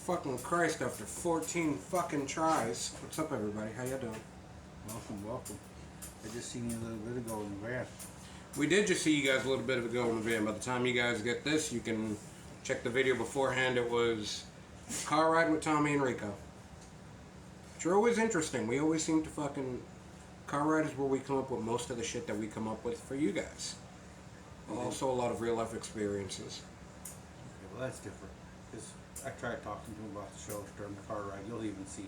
fucking Christ, after 14 fucking tries. What's up, everybody? How you doing? Welcome, welcome. I just seen you a little bit ago in the van. We did just see you guys a little bit of ago in the van. By the time you guys get this, you can check the video beforehand. It was car ride with Tommy and Rico. Which are always interesting. We always seem to fucking... Car ride is where we come up with most of the shit that we come up with for you guys. Also a lot of real life experiences. Okay, well that's different. Because I tried talking to him about the show during the car ride. You'll even see.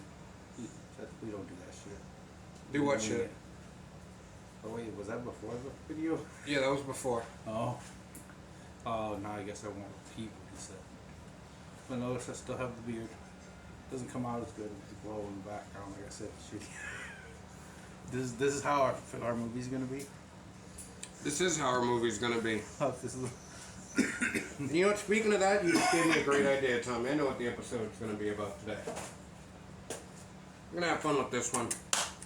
He said we don't do that shit. Do what shit? Oh wait, was that before the video? Yeah, that was before. Oh. Oh, now I guess I won't repeat what he said. But notice I still have the beard. Doesn't come out as good with the glow in the background, like I said. This is how our movie's gonna be. This is how our movie's gonna be. Oh, this is. You know what? Speaking of that, you just gave me a great idea, Tommy. I know what the episode's gonna be about today. We're gonna have fun with this one.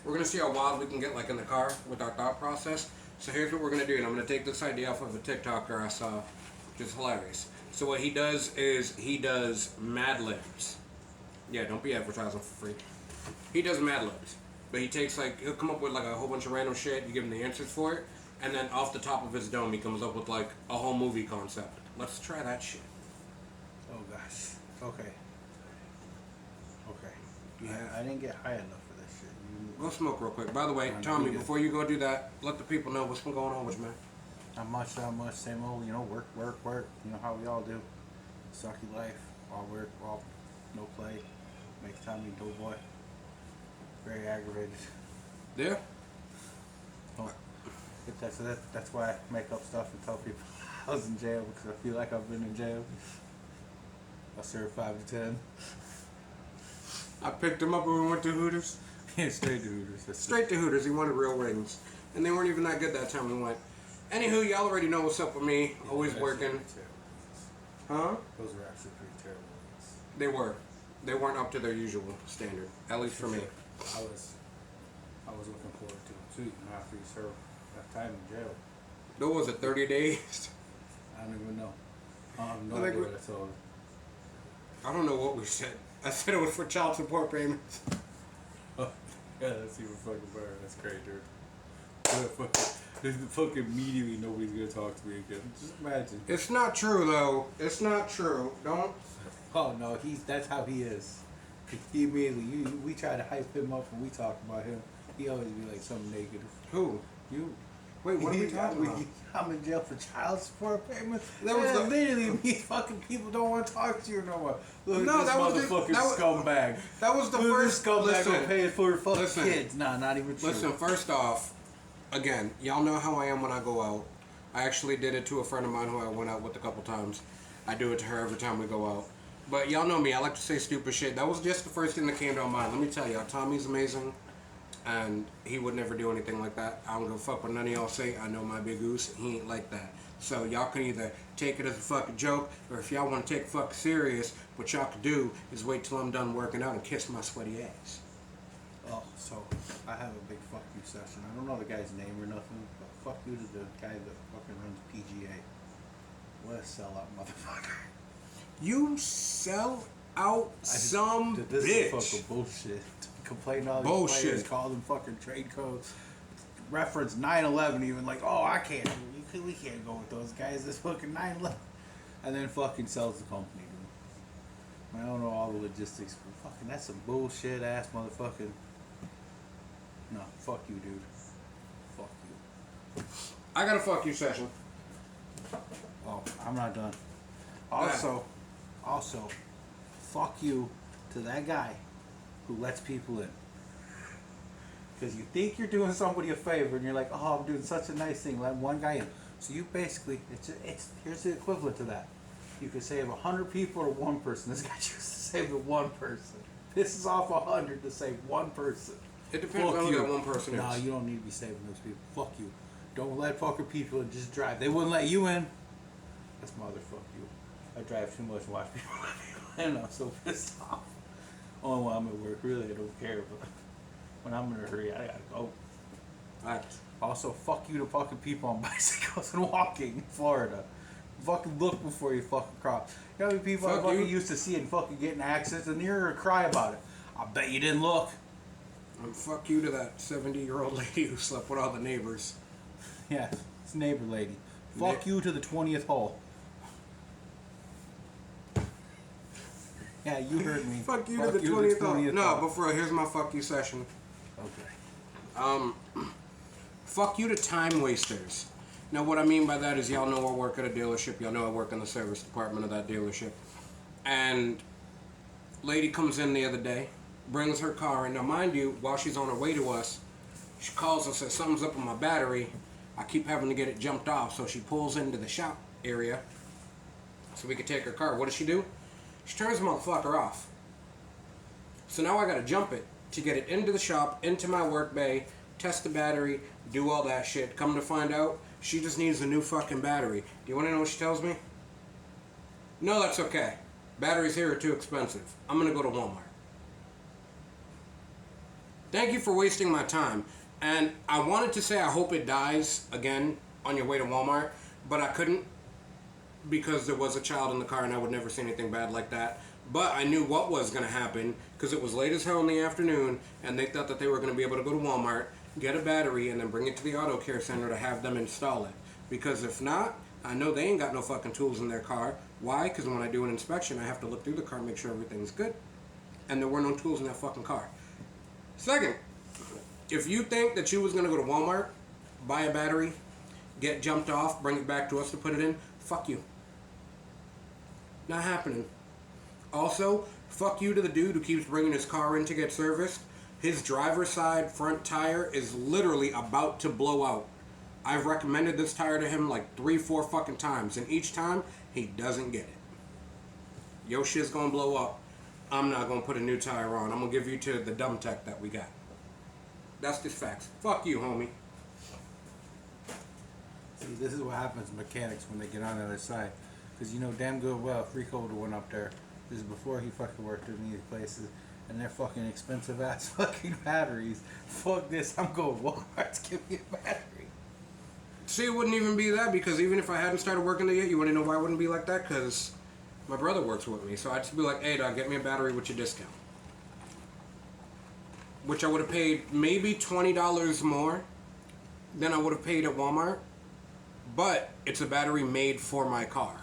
We're gonna see how wild we can get, like in the car, with our thought process. So here's what we're gonna do, and I'm gonna take this idea off of a TikToker I saw, which is hilarious. So what he does is he does Mad Libs. Yeah, don't be advertising for free. He does Mad Libs, but he takes he'll come up with like a whole bunch of random shit. You give him the answers for it, and then off the top of his dome, he comes up with like a whole movie concept. Let's try that shit. Oh gosh. Okay. Okay. Yeah. I didn't get high enough for this shit. Go smoke real quick. By the way, Tommy, before you go do that, let the people know what's been going on with you, man. Not much, same old, work. You know how we all do. Sucky life, all work, all no play. Makes Tommy doughboy. Very aggravated. Yeah? Oh, that's why I make up stuff and tell people I was in jail, because I feel like I've been in jail. I served 5 to 10. I picked him up when we went to Hooters. Yeah, straight to Hooters. Straight to Hooters. He wanted real rings. And they weren't even that good that time we went. Anywho, y'all already know what's up with me. Always working. Huh? Those were actually pretty terrible wings. They were. They weren't up to their usual standard. At least for me. I was looking forward to it too, after you served that time in jail. What was it, 30 days? I don't even know. No idea what I told her. I don't know what we said. I said it was for child support payments. Oh, yeah, that's even fucking better. That's great, dude. Fucking immediately nobody's gonna talk to me again. Just imagine. It's not true though. It's not true. Don't. Oh no, that's how he is. He immediately, we try to hype him up when we talk about him. He always be like something negative. Who? You. Wait, what are we talking about? I'm in jail for child support payments. That was literally me. Fucking people don't want to talk to you no more. Look no, at this motherfucking scumbag. That was the Look first scumbag who paid for fucking kids. Nah, not even true. Listen, first off, again, y'all know how I am when I go out. I actually did it to a friend of mine who I went out with a couple times. I do it to her every time we go out. But y'all know me. I like to say stupid shit. That was just the first thing that came to my mind. Let me tell y'all, Tommy's amazing. And he would never do anything like that. I don't give a fuck what none of y'all say. I know my big goose. He ain't like that. So y'all can either take it as a fucking joke, or if y'all want to take it fucking serious, what y'all can do is wait till I'm done working out and kiss my sweaty ass. Oh, so I have a big fuck you session. I don't know the guy's name or nothing, but fuck you to the guy that fucking runs PGA. What a sellout motherfucker. You sell out some this bitch. Is fucking bullshit. Complain all these Bullshit. players, call them fucking trade codes. Reference 9/11 even like, oh, I can't. We can't go with those guys. This fucking 9/11, and then fucking sells the company. Dude. I don't know all the logistics, but fucking that's some bullshit ass motherfucking. No, fuck you, dude. Fuck you. I got a fuck you session. Oh, I'm not done. Also, fuck you to that guy who lets people in. Because you think you're doing somebody a favor and you're like, oh, I'm doing such a nice thing, let one guy in. So you basically, here's the equivalent to that. You could save 100 people or one person. This guy chooses to save the one person. Pisses off 100 to save one person. It depends on who that one person is. Nah, you don't need to be saving those people. Fuck you. Don't let fucking people in, just drive. They wouldn't let you in. That's motherfuck you. I drive too much and watch people let me in. I'm so pissed off. Only when I'm at work, really, I don't care. But when I'm in a hurry, I gotta go. Alright. Also, fuck you to fucking people on bicycles and walking in Florida. Fucking look before you fucking cross. You know how many people I Fuck fucking you. used to see and fucking get in accidents and you're gonna cry about it. I bet you didn't look. And fuck you to that 70-year-old lady who slept with all the neighbors. Yeah, it's neighbor lady. Fuck you to the 20th hole. Yeah, you heard me. Fuck you to the 20th hole. No, hole. but for real, here's my fuck you session. Okay. Fuck you to time wasters. Now, what I mean by that is y'all know I work at a dealership. Y'all know I work in the service department of that dealership. And lady comes in the other day, brings her car in. Now, mind you, while she's on her way to us, she calls and says, something's up with my battery. I keep having to get it jumped off. So she pulls into the shop area so we could take her car. What does she do? She turns the motherfucker off. So now I gotta jump it to get it into the shop, into my work bay, test the battery, do all that shit. Come to find out, she just needs a new fucking battery. Do you wanna know what she tells me? No, that's okay. Batteries here are too expensive. I'm gonna go to Walmart. Thank you for wasting my time. And I wanted to say I hope it dies again on your way to Walmart, but I couldn't because there was a child in the car and I would never say anything bad like that. But I knew what was going to happen because it was late as hell in the afternoon and they thought that they were going to be able to go to Walmart, get a battery, and then bring it to the auto care center to have them install it. Because if not, I know they ain't got no fucking tools in their car. Why? Because when I do an inspection, I have to look through the car, make sure everything's good. And there were no tools in that fucking car. Second, if you think that you was going to go to Walmart, buy a battery, get jumped off, bring it back to us to put it in, fuck you. Not happening. Also, fuck you to the dude who keeps bringing his car in to get serviced. His driver's side front tire is literally about to blow out. I've recommended this tire to him like 3-4 fucking times, and each time, he doesn't get it. Yo shit's gonna blow up. I'm not gonna put a new tire on. I'm gonna give you to the dumb tech that we got. That's just facts. Fuck you, homie. See, this is what happens to mechanics when they get on the other side. Because you know damn good well if Rico would have went up there, this is before he fucking worked in these places, and they're fucking expensive ass fucking batteries. Fuck this, I'm going Walmart, give me a battery. See, it wouldn't even be that because even if I hadn't started working there yet, you want to know why it wouldn't be like that? Because my brother works with me. So I'd just be like, hey, dog, get me a battery with your discount. Which I would have paid maybe $20 more than I would have paid at Walmart. But it's a battery made for my car.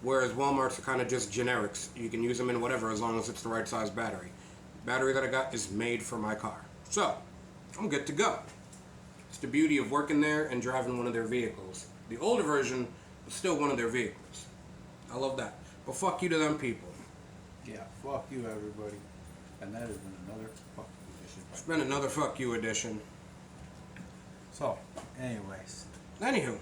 Whereas Walmart's are kind of just generics. You can use them in whatever as long as it's the right size battery. The battery that I got is made for my car. So, I'm good to go. It's the beauty of working there and driving one of their vehicles. The older version was still one of their vehicles. I love that. But fuck you to them people. Yeah, fuck you everybody. And that has been another fuck you edition. It's been another fuck you edition. So, anyways. Anywho.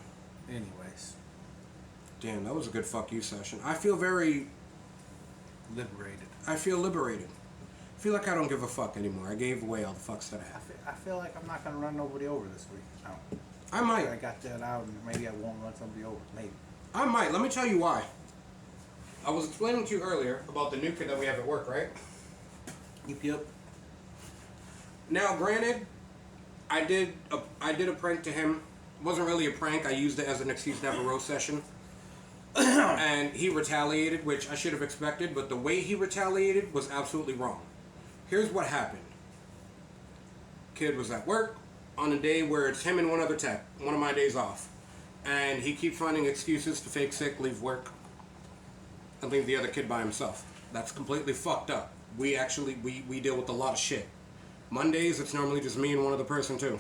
Damn, that was a good fuck you session. I feel very... liberated. I feel liberated. I feel like I don't give a fuck anymore. I gave away all the fucks that I have. I feel like I'm not going to run nobody over this week. No. I might. I got that out and maybe I won't run somebody over. Maybe. I might. Let me tell you why. I was explaining to you earlier about the new kid that we have at work, right? Yep. Now, granted, I did a prank to him. It wasn't really a prank. I used it as an excuse to have a roast session. And he retaliated, which I should have expected, but the way he retaliated was absolutely wrong. Here's what happened. Kid was at work on a day where it's him and one other tech, one of my days off. And he keeps finding excuses to fake sick, leave work, and leave the other kid by himself. That's completely fucked up. We deal with a lot of shit. Mondays, it's normally just me and one other person too.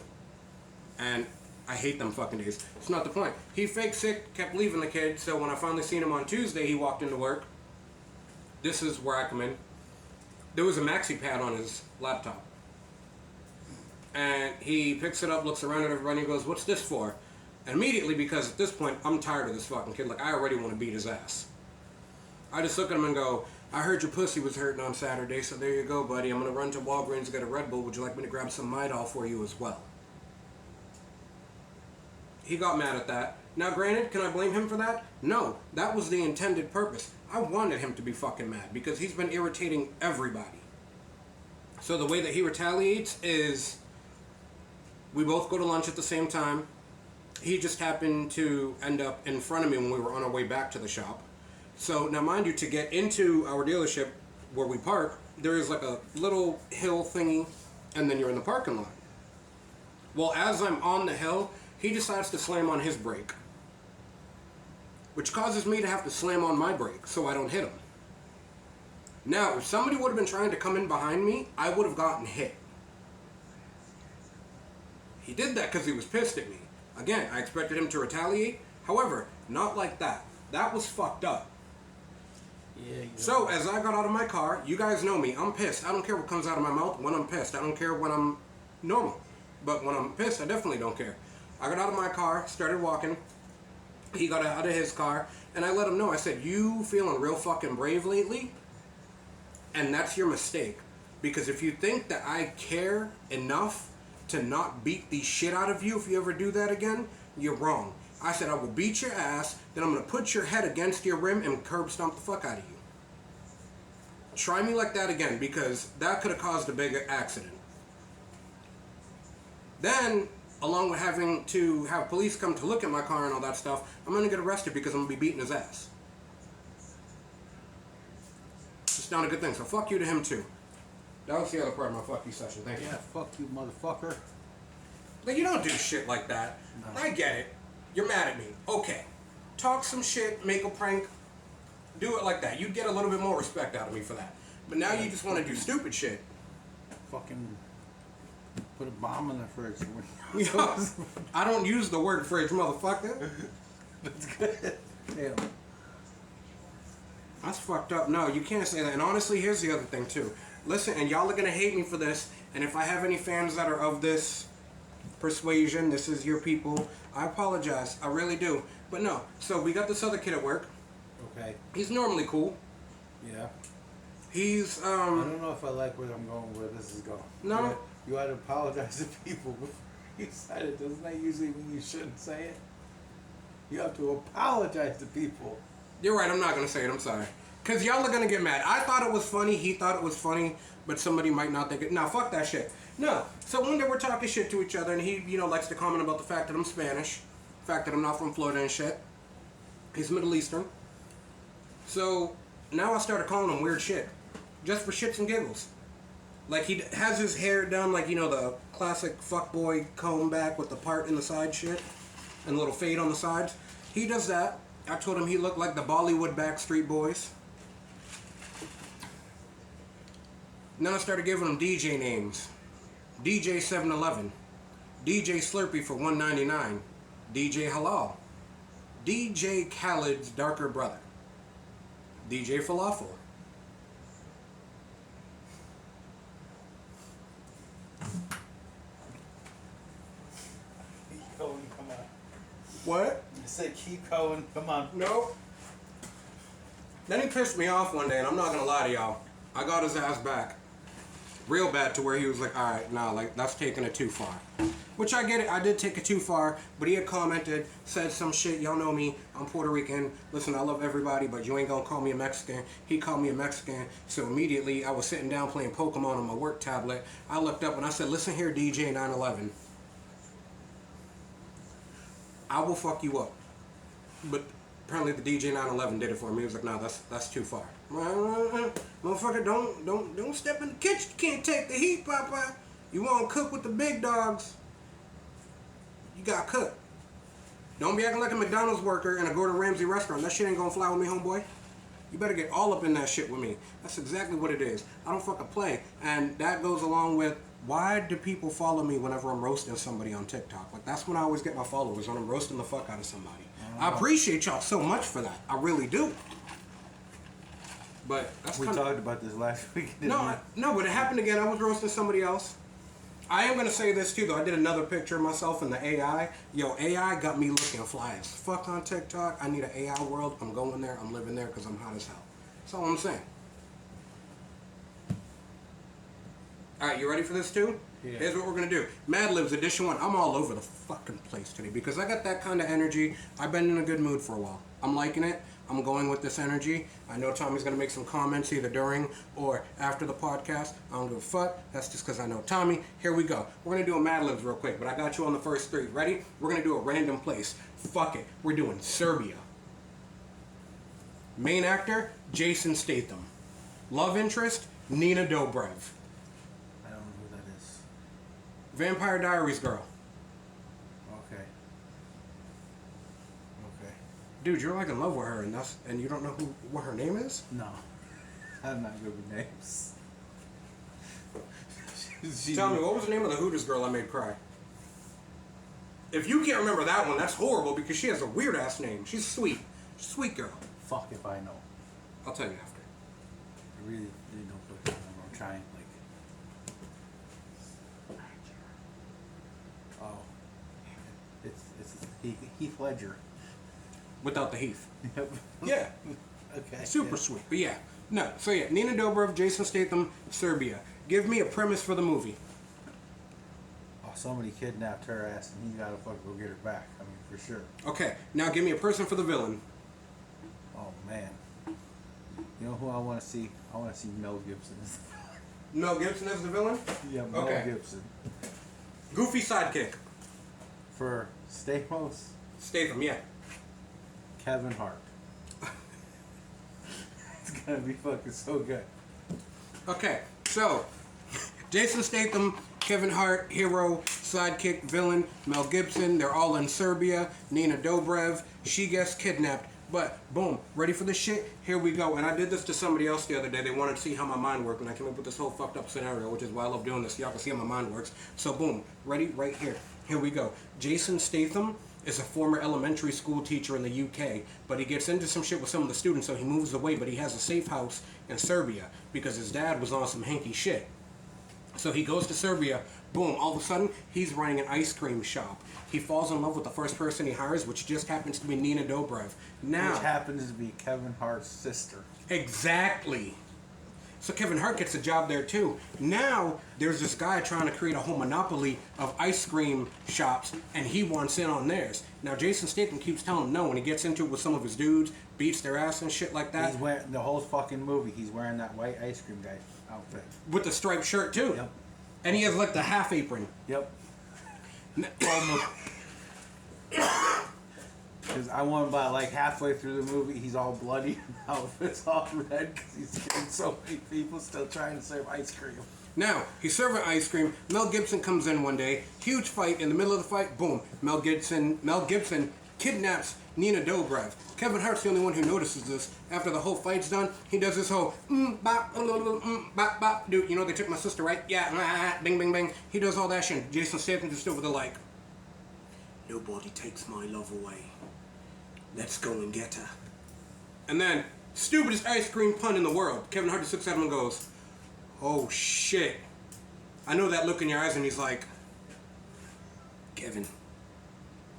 And I hate them fucking days. It's not the point. He faked sick, kept leaving the kid, so when I finally seen him on Tuesday, he walked into work. This is where I come in. There was a maxi pad on his laptop. And he picks it up, looks around at everybody, and goes, what's this for? And immediately, because at this point, I'm tired of this fucking kid. Like, I already want to beat his ass. I just look at him and go, I heard your pussy was hurting on Saturday, so there you go, buddy. I'm going to run to Walgreens and get a Red Bull. Would you like me to grab some Midol for you as well? He got mad at that. Now, granted, can I blame him for that? No, that was the intended purpose. I wanted him to be fucking mad because he's been irritating everybody. So the way that he retaliates is we both go to lunch at the same time. He just happened to end up in front of me when we were on our way back to the shop. So now, mind you, to get into our dealership where we park, there is like a little hill thingy, and then you're in the parking lot. Well, as I'm on the hill, he decides to slam on his brake, which causes me to have to slam on my brake so I don't hit him. Now, if somebody would have been trying to come in behind me, I would have gotten hit. He did that because he was pissed at me. Again, I expected him to retaliate. However, not like that. That was fucked up. Yeah. So, as I got out of my car, you guys know me. I'm pissed. I don't care what comes out of my mouth when I'm pissed. I don't care when I'm normal. But when I'm pissed, I definitely don't care. I got out of my car, started walking. He got out of his car, and I let him know. I said, you feeling real fucking brave lately? And that's your mistake. Because if you think that I care enough to not beat the shit out of you if you ever do that again, you're wrong. I said, I will beat your ass, then I'm going to put your head against your rim and curb stomp the fuck out of you. Try me like that again, because that could have caused a big accident. Then, along with having to have police come to look at my car and all that stuff, I'm going to get arrested because I'm going to be beating his ass. It's not a good thing, so fuck you to him too. That was the other part of my fuck you session, thank you. Yeah, fuck you, motherfucker. Like, you don't do shit like that. No. I get it. You're mad at me. Okay. Talk some shit, make a prank, do it like that. You'd get a little bit more respect out of me for that. But now you just want to do stupid shit. Fucking put a bomb in the fridge. Yeah. I don't use the word fridge, motherfucker. That's good. Damn. That's fucked up. No, you can't say that. And honestly, here's the other thing too. Listen, and y'all are gonna hate me for this, and if I have any fans that are of this persuasion, this is your people, I apologize. I really do. But no, so we got this other kid at work. Okay. He's normally cool. Yeah. He's, I don't know if I like where I'm going, where this is going. No. You had to apologize to people before you said it. Doesn't that usually mean you shouldn't say it? You have to apologize to people. You're right, I'm not gonna say it, I'm sorry. Cause y'all are gonna get mad. I thought it was funny, he thought it was funny, but somebody might not think it. Nah, fuck that shit. No. So one day we're talking shit to each other, and he, likes to comment about the fact that I'm Spanish, the fact that I'm not from Florida and shit. He's Middle Eastern. So now I started calling him weird shit, just for shits and giggles. Like, he has his hair done like, the classic fuckboy comb back with the part in the side shit and a little fade on the sides. He does that. I told him he looked like the Bollywood Backstreet Boys. Then I started giving him DJ names. DJ 7-Eleven. DJ Slurpee for $1.99. DJ Halal. DJ Khaled's darker brother. DJ Falafel. Keep going, come on. What? I said keep going, come on. No. Then he pissed me off one day, and I'm not gonna lie to y'all. I got his ass back. Real bad, to where he was like, alright, nah, like, that's taking it too far. Which I get it, I did take it too far, but he had commented, said some shit, y'all know me, I'm Puerto Rican, listen, I love everybody, but you ain't gonna call me a Mexican. He called me a Mexican, so immediately I was sitting down playing Pokemon on my work tablet. I looked up and I said, listen here, DJ 911. I will fuck you up. But apparently the DJ 911 did it for me. He was like, nah, that's too far. Motherfucker, don't step in the kitchen. You can't take the heat, Papa. You want to cook with the big dogs, you got to cook. Don't be acting like a McDonald's worker in a Gordon Ramsay restaurant. That shit ain't gonna fly with me, homeboy. You better get all up in that shit with me. That's exactly what it is. I don't fucking play. And that goes along with, why do people follow me whenever I'm roasting somebody on TikTok? Like, that's when I always get my followers, when I'm roasting the fuck out of somebody. I appreciate y'all so much for that. I really do. But that's We talked about this last week. No, but it happened again. I was roasting somebody else. I am going to say this too, though. I did another picture of myself in the AI. Yo, AI got me looking fly as fuck on TikTok. I need an AI world. I'm going there. I'm living there because I'm hot as hell. That's all I'm saying. Alright, you ready for this too? Yeah. Here's what we're going to do. Mad Libs Edition 1. I'm all over the fucking place today because I got that kind of energy. I've been in a good mood for a while. I'm liking it. I'm going with this energy. I know Tommy's going to make some comments either during or after the podcast. I don't give a fuck. That's just because I know Tommy. Here we go. We're going to do a Mad Libs real quick, but I got you on the first three. Ready? We're going to do a random place. Fuck it. We're doing Serbia. Main actor, Jason Statham. Love interest, Nina Dobrev. I don't know who that is. Vampire Diaries girl. Okay. Okay. Dude, you're like in love with her, and you don't know what her name is? No. I'm not good with names. Tell me, what was the name of the Hooters girl I made cry? If you can't remember that one, that's horrible because she has a weird ass name. She's sweet. Sweet girl. Fuck if I know. I'll tell you after. I really don't put I'm trying, like... Oh. It's Heath Ledger. Without the Heath. Yep. Yeah. Okay. Super yeah. sweet. But yeah. No. So yeah, Nina Dobrev, Jason Statham, Serbia. Give me a premise for the movie. Oh, somebody kidnapped her ass and he gotta fucking go get her back. I mean, for sure. Okay. Now give me a person for the villain. Oh, man. You know who I want to see? I want to see Mel Gibson. Mel Gibson as the villain? Yeah, Mel Okay. Gibson. Goofy sidekick. For Stamos, Statham, yeah. Kevin Hart. It's gonna be fucking so good. Okay, so Jason Statham, Kevin Hart, hero, sidekick, villain, Mel Gibson, they're all in Serbia, Nina Dobrev, she gets kidnapped. But, boom, ready for this shit? Here we go. And I did this to somebody else the other day. They wanted to see how my mind worked, and I came up with this whole fucked up scenario, which is why I love doing this. Y'all can see how my mind works. So, boom, ready? Right here. Here we go. Jason Statham is a former elementary school teacher in the UK, but he gets into some shit with some of the students, so he moves away, but he has a safe house in Serbia because his dad was on some hanky shit. So he goes to Serbia, boom, all of a sudden, he's running an ice cream shop. He falls in love with the first person he hires, which just happens to be Nina Dobrev. Now, Which happens to be Kevin Hart's sister. exactly. So Kevin Hart gets a job there too. Now, there's this guy trying to create a whole monopoly of ice cream shops, and he wants in on theirs. Now, Jason Statham keeps telling him no when he gets into it with some of his dudes, beats their ass and shit like that. He's wearing the whole fucking movie. He's wearing that white ice cream guy outfit. With the striped shirt too. Yep. And he has like the half apron. Yep. Because I want by like halfway through the movie, he's all bloody and outfit's all red because he's killing so many people still trying to serve ice cream. Now, he's serving ice cream. Mel Gibson comes in one day. Huge fight. In the middle of the fight, boom. Mel Gibson kidnaps Nina Dobrev. Kevin Hart's the only one who notices this. After the whole fight's done, he does this whole bop, bop, bop. Dude, you know they took my sister, right? Yeah, bing, bing, bing. He does all that shit. Jason Statham just over there like, nobody takes my love away. Let's go and get her. And then, stupidest ice cream pun in the world. Kevin Hart just looks at him and goes, oh shit. I know that look in your eyes, and he's like, Kevin,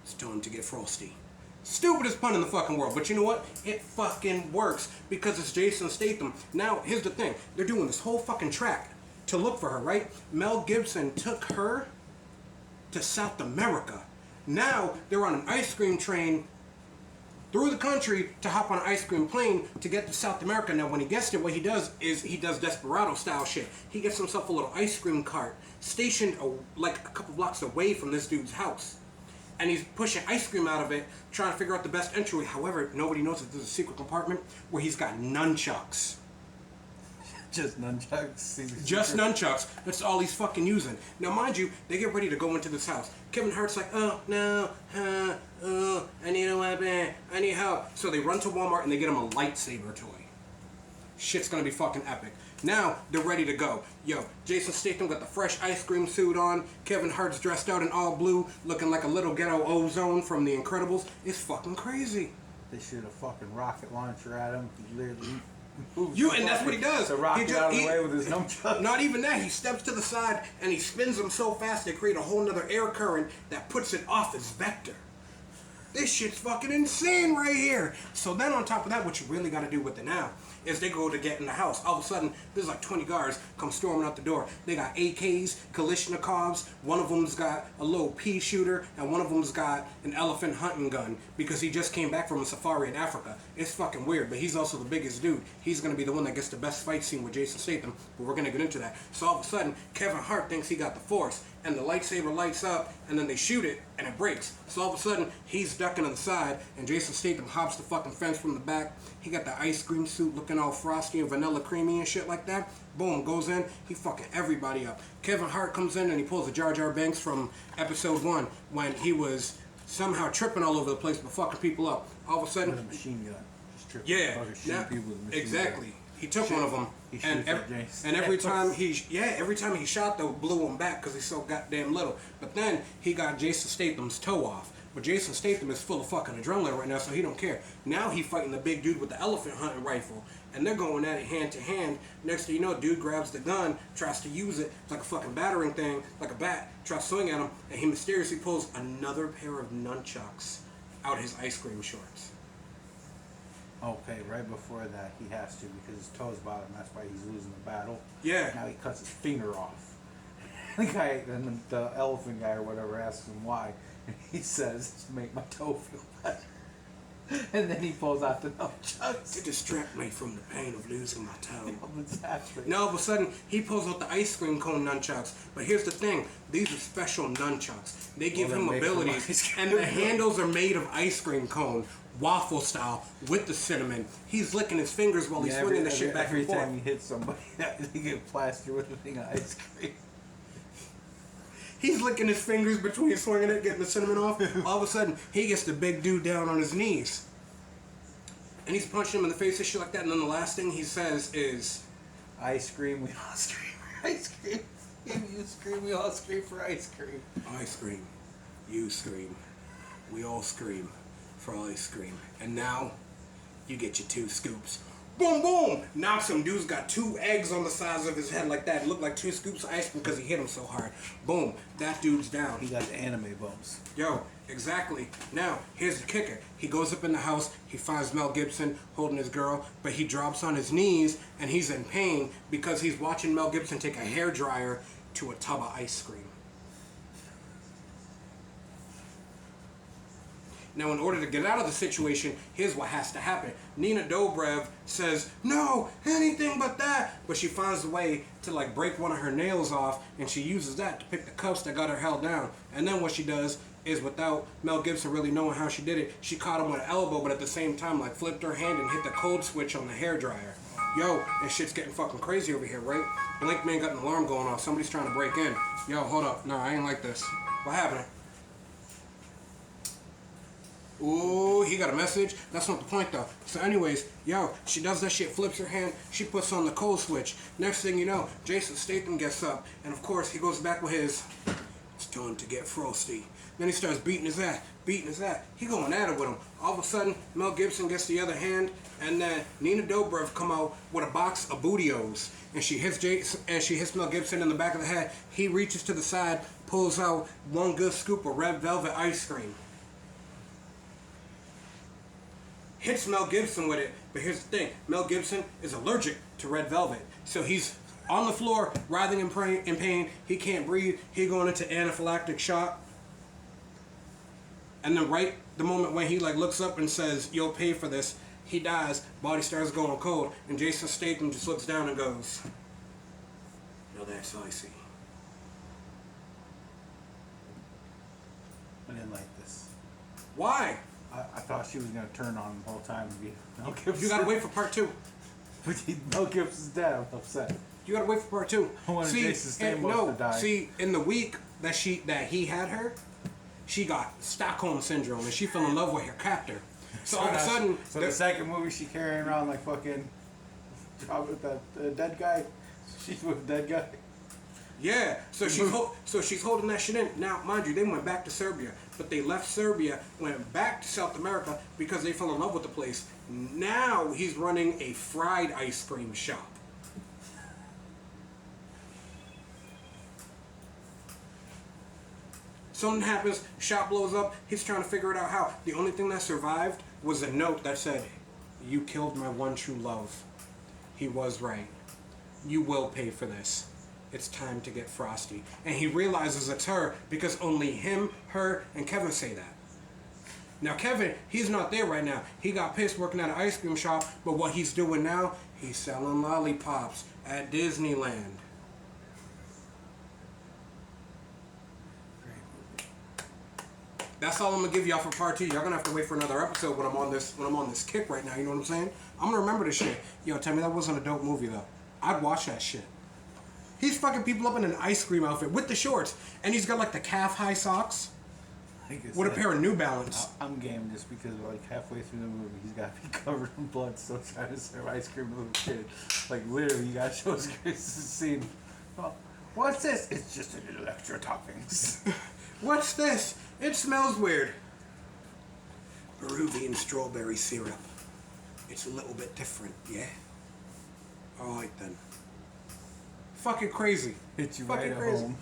it's time to get frosty. Stupidest pun in the fucking world. But you know what? It fucking works because it's Jason Statham. Now, here's the thing. They're doing this whole fucking track to look for her, right? Mel Gibson took her to South America. Now, they're on an ice cream train through the country to hop on an ice cream plane to get to South America. Now, when he gets there, what he does is he does Desperado style shit. He gets himself a little ice cream cart stationed like a couple blocks away from this dude's house. And he's pushing ice cream out of it, trying to figure out the best entryway. However, nobody knows that there's a secret compartment where he's got nunchucks. Just nunchucks. Just nunchucks. That's all he's fucking using. Now, mind you, they get ready to go into this house. Kevin Hart's like, oh, no, I need a weapon. I need help. So they run to Walmart and they get him a lightsaber toy. Shit's gonna be fucking epic. Now, they're ready to go. Yo, Jason Statham got the fresh ice cream suit on. Kevin Hart's dressed out in all blue, looking like a little ghetto Ozone from The Incredibles. It's fucking crazy. They shoot a fucking rocket launcher at him. He literally moves And that's what he does. The rocket out of the way with his nunchucks. Not even that. He steps to the side and he spins them so fast they create a whole nother air current that puts it off its vector. This shit's fucking insane right here. So then on top of that, what you really got to do with it now is they go to get in the house. All of a sudden, there's like 20 guards come storming out the door. They got AKs, Kalashnikovs. One of them's got a little pea shooter, and one of them's got an elephant hunting gun because he just came back from a safari in Africa. It's fucking weird, but he's also the biggest dude. He's gonna be the one that gets the best fight scene with Jason Statham, but we're gonna get into that. So all of a sudden, Kevin Hart thinks he got the Force, and the lightsaber lights up, and then they shoot it, and it breaks. So all of a sudden, he's ducking to the side, and Jason Statham hops the fucking fence from the back. He got the ice cream suit looking all frosty and vanilla creamy and shit like that. Boom, goes in, he fucking everybody up. Kevin Hart comes in and he pulls a Jar Jar Binks from episode 1 when he was somehow tripping all over the place but fucking people up. All of a sudden, With a machine gun. Just tripping. yeah, Fucking shooting people with a machine exactly. gun. He took one of them, He and shoots at Jason. and every time he shot, though, blew him back because he's so goddamn little. But then he got Jason Statham's toe off. But Jason Statham is full of fucking adrenaline right now, so he don't care. Now he fighting the big dude with the elephant hunting rifle, and they're going at it hand to hand. Next thing you know, dude grabs the gun, tries to use it like a fucking battering thing, like a bat, tries to swing at him, and he mysteriously pulls another pair of nunchucks out his ice cream shorts. Okay, right before that, he has to because his toes bottom. That's why he's losing the battle. Yeah. Now he cuts his finger off. The guy, and the elephant guy or whatever, asks him why, and he says, "It's to make my toe feel better." And then he pulls out the nunchucks. To distract me from the pain of losing my toe. Exactly. Now all of a sudden, he pulls out the ice cream cone nunchucks. But here's the thing, these are special nunchucks. They give Well, him they're made from abilities, ice cream. and the handles are made of ice cream cone, waffle style, with the cinnamon. He's licking his fingers while he's swinging the shit back every and forth. time he hits somebody, they get plastered with a thing of ice cream. He's licking his fingers between swinging it, getting the cinnamon off. All of a sudden, he gets the big dude down on his knees. And he's punching him in the face and shit like that. And then the last thing he says is, Ice cream, we all scream for ice cream. If you scream, we all scream for ice cream. I scream, you scream, we all scream for ice cream. And now, you get your 2 scoops. Boom, boom! Knocks him. Dude's got 2 eggs on the sides of his head like that. It looked like 2 scoops of ice cream because he hit him so hard. Boom. That dude's down. He got the anime bumps. Yo, exactly. Now, here's the kicker. He goes up in the house, he finds Mel Gibson holding his girl, but he drops on his knees and he's in pain because he's watching Mel Gibson take a hairdryer to a tub of ice cream. Now, in order to get out of the situation, here's what has to happen. Nina Dobrev says, "No, anything but that." But she finds a way to like break one of her nails off, and she uses that to pick the cuffs that got her held down. And then what she does is, without Mel Gibson really knowing how she did it, she caught him with an elbow, but at the same time, like flipped her hand and hit the cold switch on the hairdryer. Yo, and shit's getting fucking crazy over here, right? Blink Man got an alarm going off. Somebody's trying to break in. Yo, hold up. No, I ain't like this. What happened? Ooh, he got a message. That's not the point though. So anyways, yo, she does that shit, flips her hand, she puts on the cold switch. Next thing you know, Jason Statham gets up, and of course he goes back with his, "It's time to get frosty." Then he starts beating his ass. He going at it with him. All of a sudden, Mel Gibson gets the other hand, and then Nina Dobrev come out with a box of Booty-O's, and she hits Mel Gibson in the back of the head. He reaches to the side, pulls out one good scoop of red velvet ice cream. Hits Mel Gibson with it, but here's the thing, Mel Gibson is allergic to red velvet, so he's on the floor, writhing in pain, he can't breathe, he going into anaphylactic shock, and then right the moment when he like looks up and says, "You'll pay for this," he dies, body starts going cold, and Jason Statham just looks down and goes, "Now that's icy." I didn't like this. Why? I thought she was gonna turn on him the whole time and be Mel Gibson. You gotta wait for part 2. But Mel Gibson's dead. I'm upset. You gotta wait for part 2. I wanted Jason Statham to die. See, in the week that he had her, she got Stockholm syndrome and she fell in love with her captor. So all of a sudden, so the second movie she carrying around like fucking with that dead guy. She's with a dead guy. yeah. So she's holding that shit in. Now, mind you, they went back to Serbia, but they left Serbia, went back to South America because they fell in love with the place. Now he's running a fried ice cream shop. Something happens, shop blows up, he's trying to figure it out how. The only thing that survived was a note that said, "You killed my one true love." he was right. You will pay for this. It's time to get frosty. And he realizes it's her because only him, her, and Kevin say that. Now Kevin, he's not there right now. He got pissed working at an ice cream shop, but what he's doing now, he's selling lollipops at Disneyland. That's all I'm gonna give y'all for part 2. Y'all gonna have to wait for another episode when I'm on this kick right now. You know what I'm saying? I'm gonna remember this shit. Yo, tell me that wasn't a dope movie though. I'd watch that shit. He's fucking people up in an ice cream outfit with the shorts, and he's got like the calf high socks with a pair of New Balance. I'm game just because like halfway through the movie he's got to be covered in blood still trying to serve ice cream to a little kid. Like literally you got to show us this scene. Oh, what's this? It's just a little extra toppings. What's this? It smells weird. Peruvian strawberry syrup. It's a little bit different, yeah? Alright then. Fucking crazy. Hit you Fucking right at crazy. home.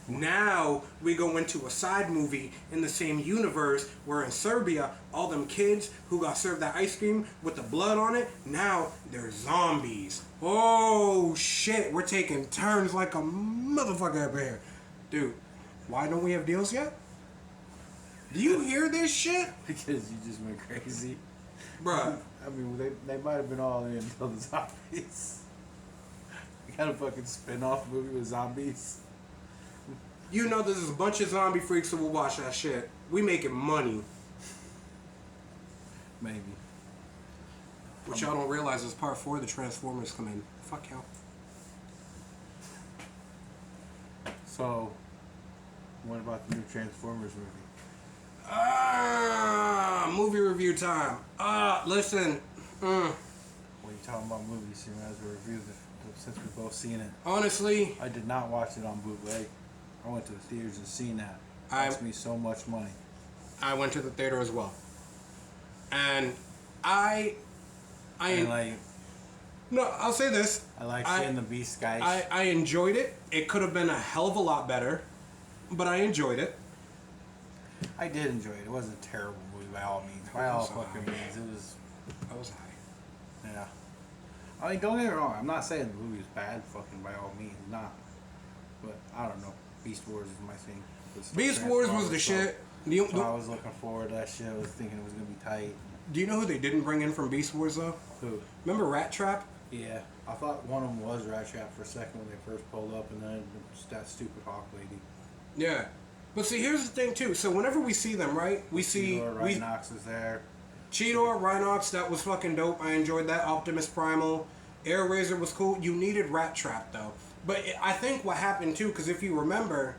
Now we go into a side movie in the same universe where in Serbia, all them kids who got served that ice cream with the blood on it, now they're zombies. Oh shit, we're taking turns like a motherfucker up here. Dude, why don't we have deals yet? Do you hear this shit? Because you just went crazy. Bruh. I mean, they might have been all in until the zombies. You got a fucking spin-off movie with zombies. You know there's a bunch of zombie freaks who will watch that shit. We making money. Maybe. What y'all don't realize is part 4 the Transformers come in. Fuck y'all. So, what about the new Transformers movie? Movie review time. Listen. What are you talking about movies? You might as well review it since we've both seen it. Honestly, I did not watch it on bootleg. I went to the theaters and seen that. It cost me so much money. I went to the theater as well. And I like, no, I'll say this. I like seeing the Beast guys. I enjoyed it. It could have been a hell of a lot better, but I enjoyed it. I did enjoy it. It wasn't a terrible movie by all means. By all fucking means, it was. I was high. Yeah. I mean, don't get me wrong. I'm not saying the movie was bad. Fucking by all means, not. But I don't know. Beast Wars is my thing. Beast Wars was the shit. So I was looking forward to that shit. I was thinking it was gonna be tight. Do you know who they didn't bring in from Beast Wars though? Who? Remember Rat Trap? Yeah. I thought one of them was Rat Trap for a second when they first pulled up, and then that stupid Hawk lady. Yeah. But see, here's the thing too. So whenever we see them, right? We see Rhinox was there. Cheetor, Rhinox, that was fucking dope. I enjoyed that. Optimus Primal, Air Razor was cool. You needed Rat Trap though. But I think what happened too, because if you remember,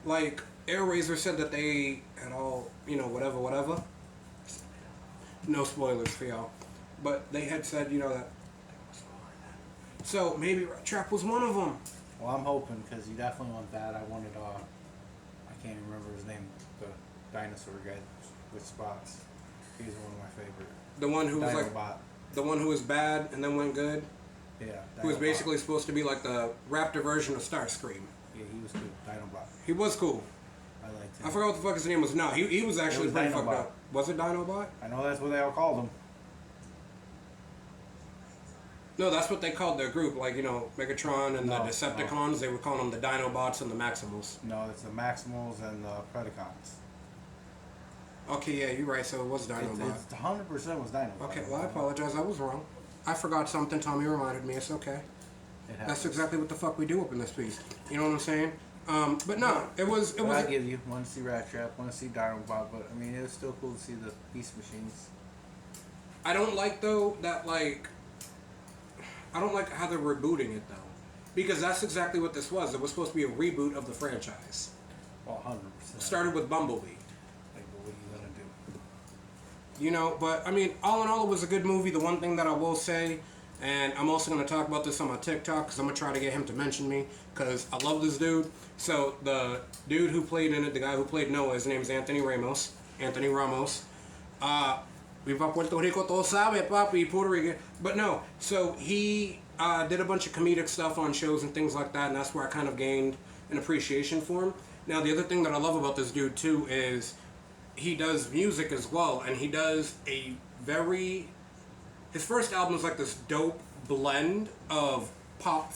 like Air Razor said that they had all, whatever. No spoilers for y'all. But they had said, that. So maybe Rat Trap was one of them. Well, I'm hoping because you definitely want that. I wanted, I can't even remember his name, the dinosaur guy with spots. He's one of my favorite. The one who was Dinobot. like, the one who was bad and then went good. Yeah. Dinobot. Who was basically supposed to be like the Raptor version of Starscream. Yeah, he was cool. Dinobot. He was cool. I liked him. I forgot what the fuck his name was. No, he was actually was pretty Dinobot. fucked up. Was it Dinobot? I know that's what they all called him. No, that's what they called their group. Like, Megatron and the Decepticons, they were calling them the Dinobots and the Maximals. No, it's the Maximals and the Predacons. Okay, yeah, you're right. So it was Dinobot. It's 100% was Dinobot. Okay, well, I apologize. I was wrong. I forgot something. Tommy reminded me. It's okay. That's exactly what the fuck we do up in this piece. You know what I'm saying? But no, it was. I give you want to see Rat Trap, want to see Dinobot, but I mean, it was still cool to see the Beast Machines. I don't like though that like. I don't like how they're rebooting it though, because that's exactly what this was. It was supposed to be a reboot of the franchise. Well, 100%. Started with Bumblebee. Like, what are you gonna do? But I mean, all in all, it was a good movie. The one thing that I will say, and I'm also going to talk about this on my TikTok because I'm going to try to get him to mention me because I love this dude. So the dude who played in it, the guy who played Noah, his name is Anthony Ramos. Viva Puerto Rico, todo sabe, papi, Puerto Rico. But no, so he did a bunch of comedic stuff on shows and things like that, and that's where I kind of gained an appreciation for him. Now, the other thing that I love about this dude, too, is he does music as well, and he does a very his first album was like this dope blend of pop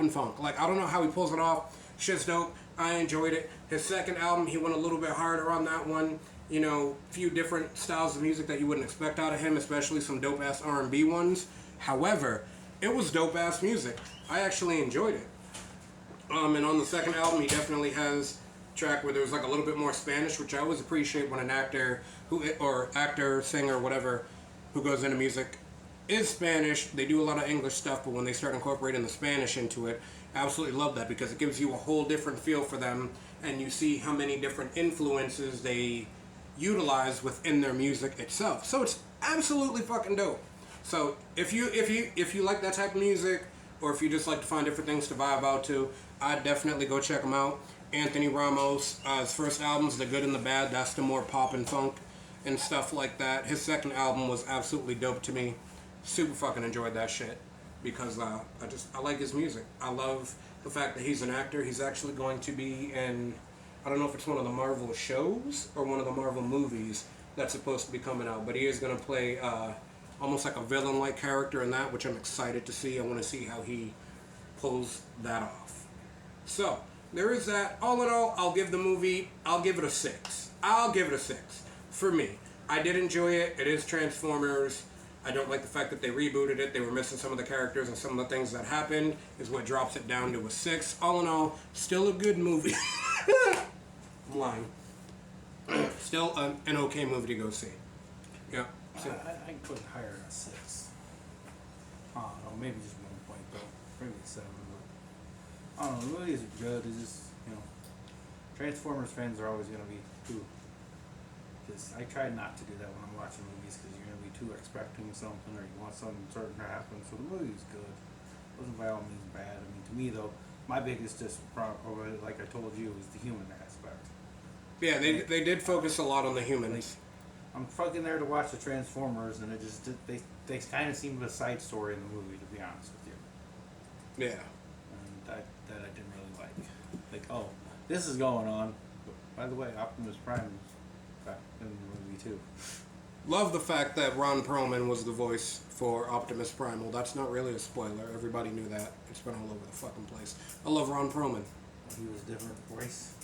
and funk. Like, I don't know how he pulls it off. Shit's dope. I enjoyed it. His second album, he went a little bit harder on that one. You know, a few different styles of music that you wouldn't expect out of him, especially some dope ass R&B ones. However, it was dope ass music. I actually enjoyed it. And on the second album, he definitely has a track where there's like a little bit more Spanish, which I always appreciate when an actor singer, whatever, who goes into music is Spanish. They do a lot of English stuff, but when they start incorporating the Spanish into it, I absolutely love that because it gives you a whole different feel for them, and you see how many different influences they utilize within their music itself. So it's absolutely fucking dope. So if you like that type of music, or if you just like to find different things to vibe out to, I'd definitely go check him out. Anthony Ramos, his first album's The Good and the Bad. That's the more pop and funk and stuff like that. His second album was absolutely dope to me. Super fucking enjoyed that shit because I like his music. I love the fact that he's an actor. He's actually going to be in, I don't know if it's one of the Marvel shows or one of the Marvel movies that's supposed to be coming out, but he is going to play almost like a villain-like character in that, which I'm excited to see. I want to see how he pulls that off. So, there is that. All in all, I'll give it a 6. I'll give it a 6. For me. I did enjoy it. It is Transformers. I don't like the fact that they rebooted it. They were missing some of the characters, and some of the things that happened is what drops it down to a 6. All in all, still a good movie. I'm lying. Still an okay movie to go see. Yeah. So. I can put it higher than a 6. I don't know, maybe just 1 point though. Maybe 7. But I don't know, the movies are good. It's just, Transformers fans are always going to be too. Because I try not to do that when I'm watching movies because you're going to be too expecting something or you want something certain to happen. So the movie's good. It wasn't by all means bad. I mean, to me though, my biggest problem, like I told you, is the human aspect. Yeah, they did focus a lot on the humans. I'm fucking there to watch the Transformers, and it just they kind of seemed a side story in the movie, to be honest with you. Yeah. And that I didn't really like. Like, oh, this is going on. But by the way, Optimus Prime is back in the movie too. Love the fact that Ron Perlman was the voice for Optimus Primal. That's not really a spoiler. Everybody knew that. It's been all over the fucking place. I love Ron Perlman. He was a different voice.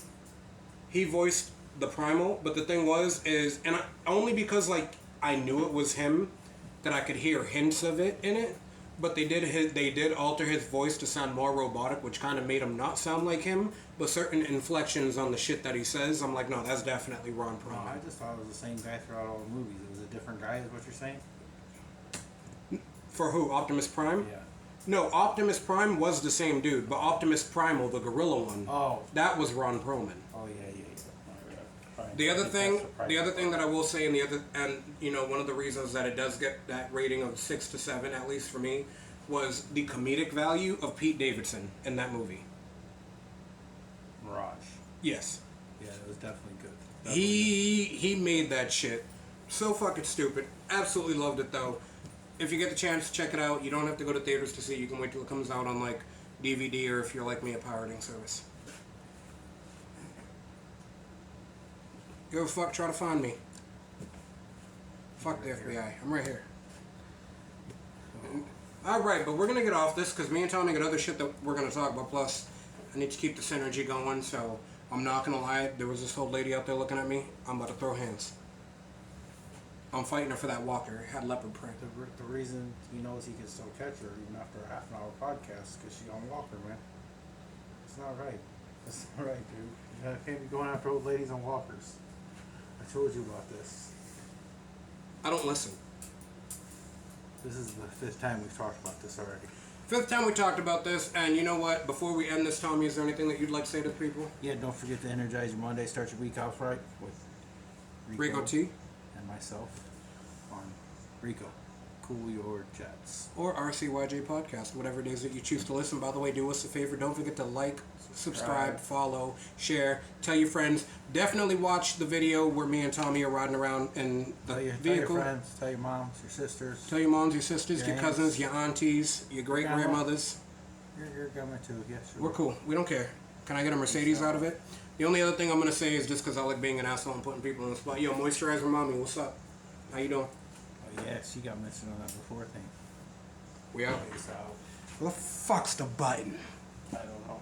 He voiced the Primal, but the thing only because like I knew it was him that I could hear hints of it in it, but they did alter his voice to sound more robotic, which kind of made him not sound like him. But certain inflections on the shit that he says, I'm like, no, that's definitely Ron Perlman. No, I just thought it was the same guy throughout all the movies. It was a different guy, is what you're saying? For who? Optimus Prime? Yeah. No, Optimus Prime was the same dude, but Optimus Primal, the gorilla one, that was Ron Perlman. Oh yeah. The other thing that I will say, one of the reasons that it does get that rating of 6 to 7, at least for me, was the comedic value of Pete Davidson in that movie. Mirage. Yes. Yeah, it was definitely good. He made that shit so fucking stupid. Absolutely loved it though. If you get the chance, check it out. You don't have to go to theaters to see it. You can wait till it comes out on like DVD, or if you're like me, a pirating service. Give a fuck, try to find me. Fuck the FBI. I'm right here. Alright, but we're going to get off this because me and Tommy got other shit that we're going to talk about. Plus, I need to keep the synergy going, so I'm not going to lie. There was this old lady out there looking at me. I'm about to throw hands. I'm fighting her for that walker. It had leopard print. The reason he knows he can still catch her even after a half an hour podcast is because she's on walker, man. It's not right. That's not right, dude. You can't be going after old ladies on walkers. I told you about this. I don't listen. This is the 5th time we've talked about this already. 5th time we talked about this, and you know what? Before we end this, Tommy, is there anything that you'd like to say to people? Yeah, don't forget to energize your Monday. Start your week off right with Rico T. and myself on Rico. Cool Your Jets. Or RCYJ Podcast, whatever it is that you choose to listen. By the way, do us a favor. Don't forget to like, subscribe, follow, share, tell your friends. Definitely watch the video where me and Tommy are riding around in the vehicle. Tell your friends, tell your moms, your sisters. Tell your moms, your sisters, your cousins, your aunties, your great-grandmothers. Your grandma too, yes. We're cool. We don't care. Can I get a Mercedes out of it? The only other thing I'm going to say is just because I like being an asshole and putting people on the spot. Yo, Moisturizer Mommy, what's up? How you doing? Oh Yeah, she got mentioned on that before thing. We out. Peace out. Where the fuck's the button? I don't know.